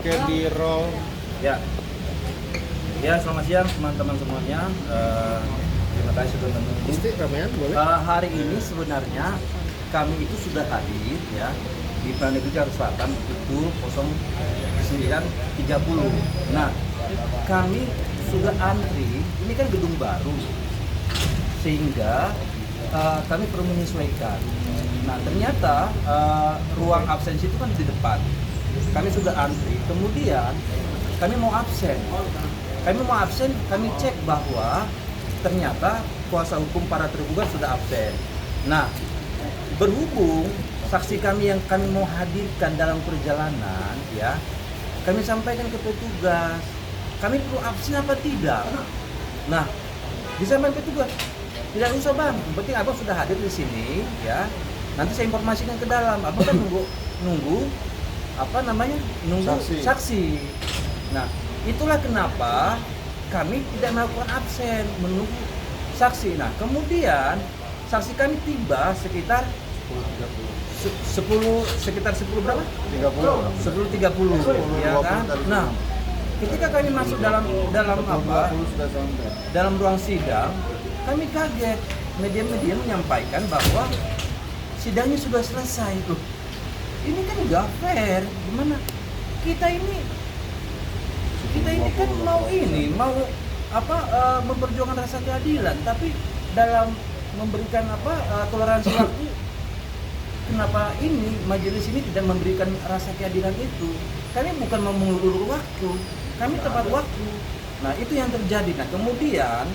Oke, Biro. Ya, ya selamat siang teman-teman semuanya. Terima kasih sudah menunggu. Ramean boleh? Hari ini sebenarnya kami itu sudah hadir ya di Pengadilan Negeri Jakarta Selatan pukul 09.30. Nah, kami sudah antri. Ini kan gedung baru, sehingga kami perlu menyesuaikan. Nah, ternyata ruang absensi itu kan di depan. Kami sudah antri, kemudian kami mau absen. Kami cek bahwa ternyata kuasa hukum para tergugat sudah absen. Nah, berhubung saksi kami yang kami mau hadirkan dalam perjalanan, ya, kami sampaikan ke petugas, kami perlu absen apa tidak? Nah, disampaikan petugas, tidak usah bang, yang penting abang sudah hadir di sini, ya. Nanti saya informasikan ke dalam, abang kan nunggu saksi. Nah, itulah kenapa kami tidak melakukan absen, menunggu saksi. Nah, kemudian saksi kami tiba sekitar 10 berapa? 10.30 ya kan? Nah, ketika kami masuk dalam ruang sidang, kami kaget. Media-media menyampaikan bahwa sidangnya sudah selesai tuh. Ini kan nggak fair, gimana? Kita ini kan mau memperjuangkan rasa keadilan, tapi dalam memberikan toleransi waktu, kenapa ini majelis ini tidak memberikan rasa keadilan itu? Kami bukan mau mengulur waktu, kami tepat waktu. Nah, itu yang terjadi. Nah, kemudian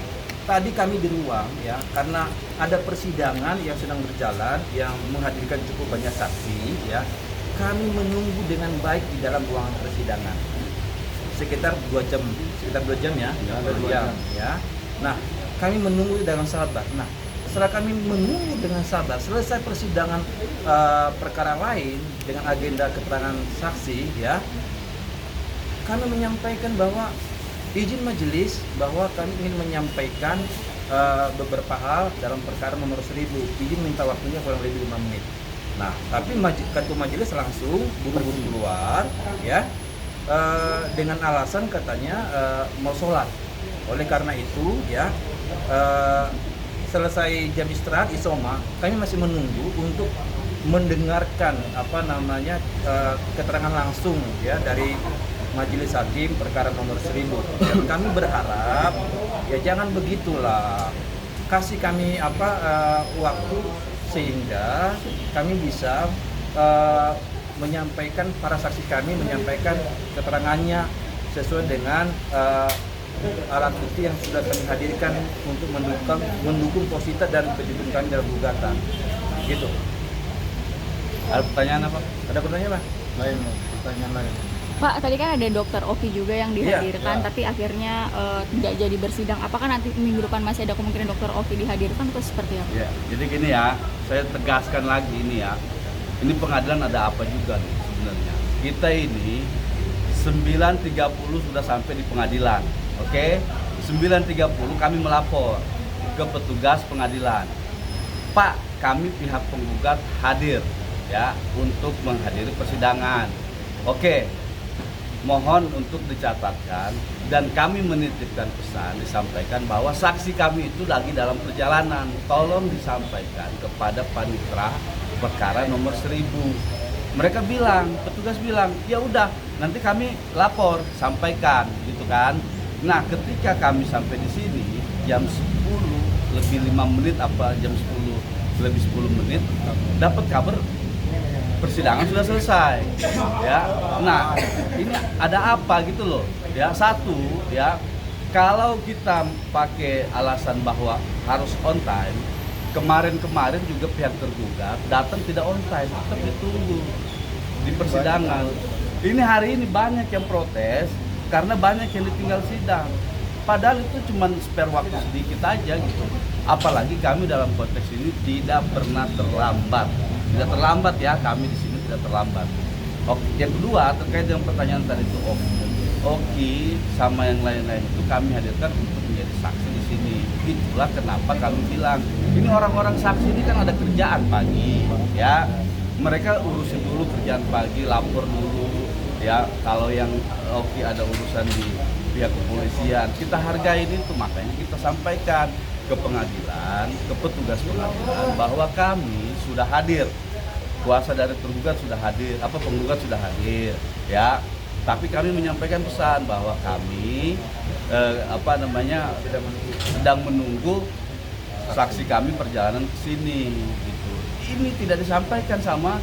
tadi kami di ruang, ya, karena ada persidangan yang sedang berjalan yang menghadirkan cukup banyak saksi, ya, kami menunggu dengan baik di dalam ruangan persidangan sekitar 2 jam ya, 2 jam ya. Nah, kami menunggu dengan sabar. Nah, setelah kami menunggu dengan sabar selesai persidangan perkara lain dengan agenda keterangan saksi, ya, kami menyampaikan bahwa izin majelis bahwa kami ingin menyampaikan beberapa hal dalam perkara nomor 1000. Izin minta waktunya kurang lebih 5 menit. Nah, tapi ketua majelis langsung buru-buru keluar, ya, dengan alasan katanya mau sholat. Oleh karena itu, ya, selesai jam istirahat isoma, kami masih menunggu untuk mendengarkan keterangan langsung, ya, dari Majelis Hakim perkara nomor 1000. Dan kami berharap ya jangan begitulah, kasih kami waktu sehingga kami bisa menyampaikan, para saksi kami menyampaikan keterangannya sesuai dengan alat bukti yang sudah kami hadirkan untuk mendukung posita dan penjudul kami dalam gugatan. Gitu. Ada pertanyaan apa? Ada pertanyaan apa? Pertanyaan lain. Pak, tadi kan ada Dokter Oki juga yang dihadirkan, tapi akhirnya tidak jadi bersidang. Apakah nanti minggu depan masih ada kemungkinan Dokter Oki dihadirkan atau seperti apa? Ya, jadi gini ya, saya tegaskan lagi ini ya. Ini pengadilan ada apa juga nih sebenarnya. Kita ini 9.30 sudah sampai di pengadilan. Oke? 9.30 kami melapor ke petugas pengadilan. Pak, kami pihak penggugat hadir ya untuk menghadiri persidangan. Oke. Mohon untuk dicatatkan dan kami menitipkan pesan, disampaikan bahwa saksi kami itu lagi dalam perjalanan. Tolong disampaikan kepada panitra perkara nomor 1000. Mereka bilang, petugas bilang, ya udah nanti kami lapor, sampaikan gitu kan. Nah, ketika kami sampai di sini jam 10 lebih 5 menit jam 10 lebih 10 menit dapat kabar persidangan sudah selesai, ya. Nah, ini ada apa gitu loh, ya. Satu, ya, kalau kita pakai alasan bahwa harus on time, kemarin juga pihak tergugat datang tidak on time, tetap ditunggu di persidangan. Ini hari ini banyak yang protes karena banyak yang ditinggal sidang. Padahal itu cuma spare waktu sedikit aja gitu. Apalagi kami dalam konteks ini tidak pernah terlambat. Tidak terlambat ya, kami di sini tidak terlambat. Oke, yang kedua terkait dengan pertanyaan tadi itu Oki sama yang lain-lain itu kami hadirkan untuk menjadi saksi di sini. Itulah kenapa kami bilang ini orang-orang saksi ini kan ada kerjaan pagi, ya. Mereka urusin dulu kerjaan pagi, lapor dulu, ya kalau yang Oki ada urusan di pihak kepolisian, kita hargai itu, makanya kita sampaikan ke pengadilan, ke petugas pengadilan bahwa kami sudah hadir, kuasa dari tergugat sudah hadir, penggugat sudah hadir, ya. Tapi kami menyampaikan pesan bahwa kami sedang menunggu saksi kami perjalanan ke sini, gitu. Ini tidak disampaikan sama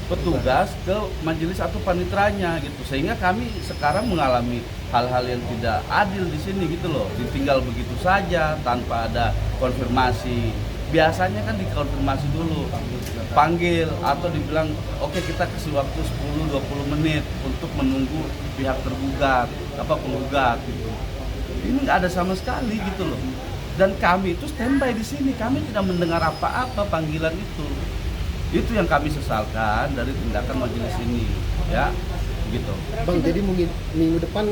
petugas ke majelis atau panitranya, gitu, sehingga kami sekarang mengalami hal-hal yang tidak adil di sini, gitu loh. Ditinggal begitu saja tanpa ada konfirmasi. Biasanya kan dikonfirmasi dulu, panggil atau dibilang oke, kita kasih waktu 10-20 menit untuk menunggu pihak tergugat, penggugat, gitu. Ini nggak ada sama sekali, gitu loh. Dan kami itu standby di sini, kami tidak mendengar apa-apa panggilan itu. Itu yang kami sesalkan dari tindakan majelis ini, ya, gitu. Bang, jadi minggu depan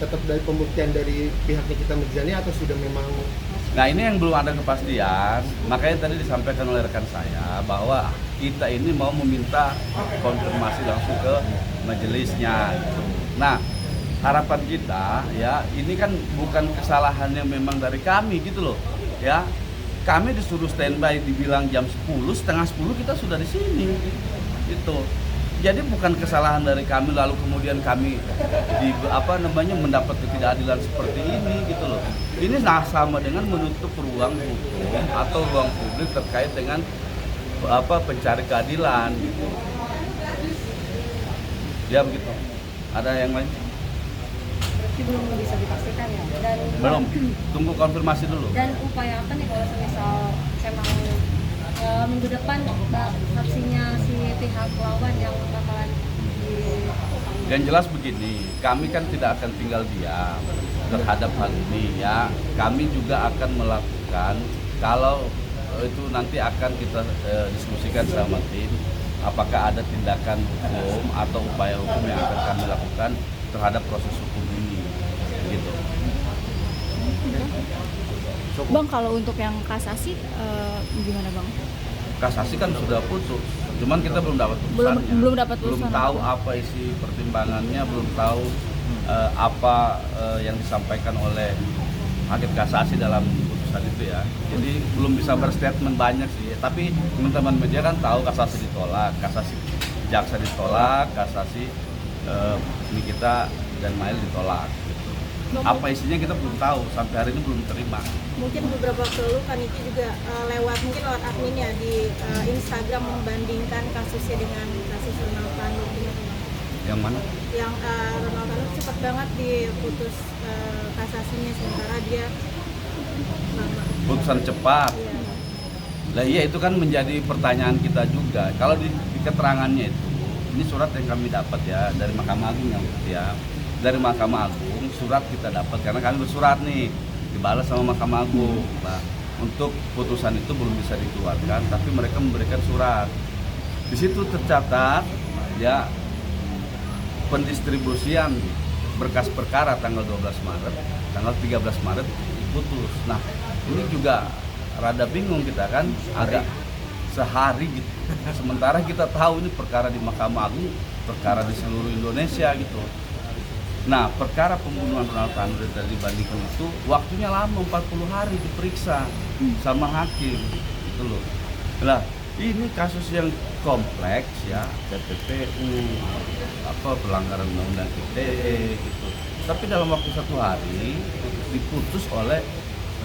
tetap dari pembuktian dari pihaknya kita Mirzani atau sudah memang? Nah, ini yang belum ada kepastian. Makanya tadi disampaikan oleh rekan saya bahwa kita ini mau meminta konfirmasi langsung ke majelisnya, gitu. Nah, harapan kita, ya, ini kan bukan kesalahan yang memang dari kami, gitu loh, ya. Kami disuruh standby, dibilang jam 10, setengah 10 kita sudah di sini, gitu. Jadi bukan kesalahan dari kami lalu kemudian kami mendapat ketidakadilan seperti ini, gitu loh. Ini sama dengan menutup ruang hukum atau ruang publik terkait dengan pencari keadilan, gitu. Ya begitu. Ada yang lain? Belum bisa dipastikan ya, dan belum, tunggu konfirmasi dulu. Dan upaya apa nih kalau semisal memang minggu depan saksinya si pihak lawan yang bakalan Yang jelas begini, kami kan tidak akan tinggal diam terhadap hal ini, ya. Kami juga akan melakukan, kalau itu nanti akan kita diskusikan sama tim, apakah ada tindakan hukum atau upaya hukum yang akan kami lakukan terhadap proses hukum ini, gitu. Bang, kalau untuk yang kasasi gimana Bang? Kasasi kan sudah putus, cuman kita belum dapat putusannya. Belum dapat Belum putusan. tahu apa isi pertimbangannya, belum tahu apa yang disampaikan oleh hakim kasasi dalam putusan itu, ya. Jadi belum bisa berstatement banyak sih. Tapi teman-teman media kan tahu kasasi ditolak, kasasi jaksa ditolak, kasasi Nikita dan Mail ditolak. Gitu. Apa isinya kita belum tahu, sampai hari ini belum terima. Mungkin beberapa waktu lalu Kaniki juga lewat adminnya di Instagram membandingkan kasusnya dengan kasus Ronald Tanur. Yang mana? Yang Ronald Tanur cepat banget diputus kasasinya, sementara dia lama. Putusan cepat. Iya. Lah iya, itu kan menjadi pertanyaan kita juga. Kalau di keterangannya itu, ini surat yang kami dapat, ya, dari Mahkamah Agung, ya. Dari Mahkamah Agung surat kita dapat karena kami bersurat nih, dibalas sama Mahkamah Agung. Nah, untuk putusan itu belum bisa dikeluarkan, tapi mereka memberikan surat. Di situ tercatat, ya, pendistribusian berkas perkara tanggal 12 Maret, tanggal 13 Maret diputus. Nah, ini juga rada bingung kita kan, agak sehari gitu. Sementara kita tahu ini perkara di Mahkamah Agung, perkara di seluruh Indonesia, gitu. Nah, perkara pembunuhan Ronald Tanur dari dibandingkan itu waktunya lama, 40 hari diperiksa sama hakim, gitu loh. Nah, ini kasus yang kompleks, ya, TPPU, pelanggaran undang-undang ITE, gitu. Tapi dalam waktu 1 hari diputus oleh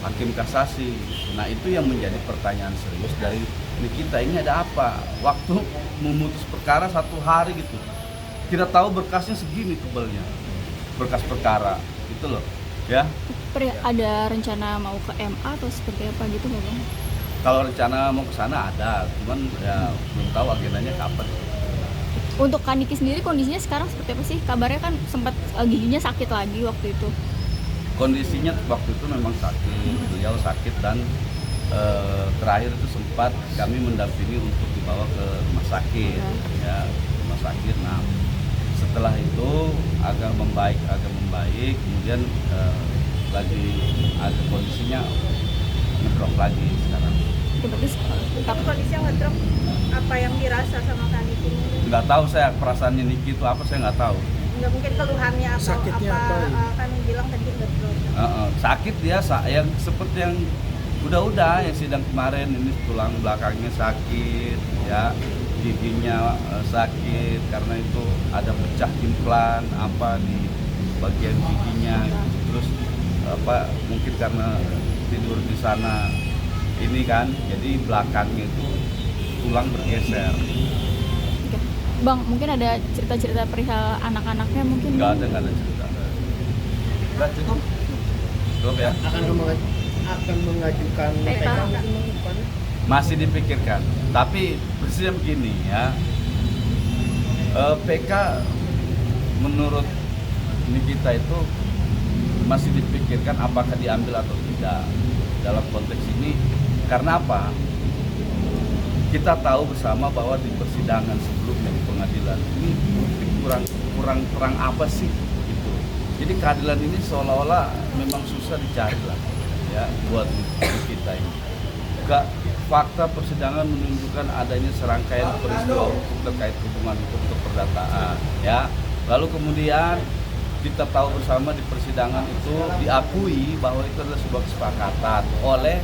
hakim kasasi. Nah, itu yang menjadi pertanyaan serius dari kita, ini ada apa? Waktu memutus perkara 1 hari, gitu. Kita tahu berkasnya segini tebalnya, berkas perkara, gitu loh, ya. Ada rencana mau ke MA atau seperti apa gitu nggak Bang? Kalau rencana mau ke sana ada, cuman ya belum tahu agendanya kapan. Untuk Kaniki sendiri kondisinya sekarang seperti apa sih? Kabarnya kan sempat giginya sakit lagi waktu itu. Kondisinya waktu itu memang sakit, beliau sakit, dan terakhir itu sempat kami mendampingi untuk dibawa ke rumah sakit, ya, rumah sakit. Nah, setelah itu agak membaik, kemudian lagi agak kondisinya ngedrop lagi sekarang. Tapi kondisinya ngedrop, apa yang dirasa sama Kaniki? Nggak tahu saya, perasaannya Niki itu apa saya nggak tahu. nggak mungkin keluhannya atau Sakitnya apa, apa? kan bilang tadi nggak drop. Sakit dia yang seperti yang udah yang sidang kemarin ini tulang belakangnya sakit ya, giginya sakit karena itu ada pecah implan apa di bagian giginya, terus apa mungkin karena tidur di sana ini kan, jadi belakangnya itu tulang bergeser. Oke. Bang, mungkin ada cerita-cerita perihal anak-anaknya mungkin? Nggak ada cerita. Udah cukup ya. Akan mengajukan PK. PK mungkin ke depannya? Masih dipikirkan, tapi persisnya begini ya, PK menurut Nikita itu masih dipikirkan apakah diambil atau tidak dalam konteks ini. Karena apa? Kita tahu bersama bahwa di persidangan sebelumnya di pengadilan ini mungkin kurang terang apa sih gitu. Jadi keadilan ini seolah-olah memang susah dicari lah ya buat kita ini. Fakta persidangan menunjukkan adanya serangkaian peristiwa hukum terkait hubungan hukum keperdataan ya. Lalu kemudian kita tahu bersama di persidangan itu diakui bahwa itu adalah sebuah kesepakatan oleh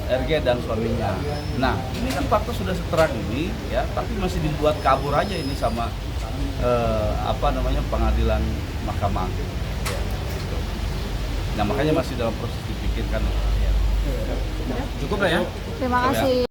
RG dan suaminya. Nah, ini kan fakta sudah seterang ini ya, tapi masih dibuat kabur aja ini sama pengadilan mahkamah. Ya, gitu. Nah, makanya masih dalam proses dipikirkan. Cukup lah ya. Terima kasih.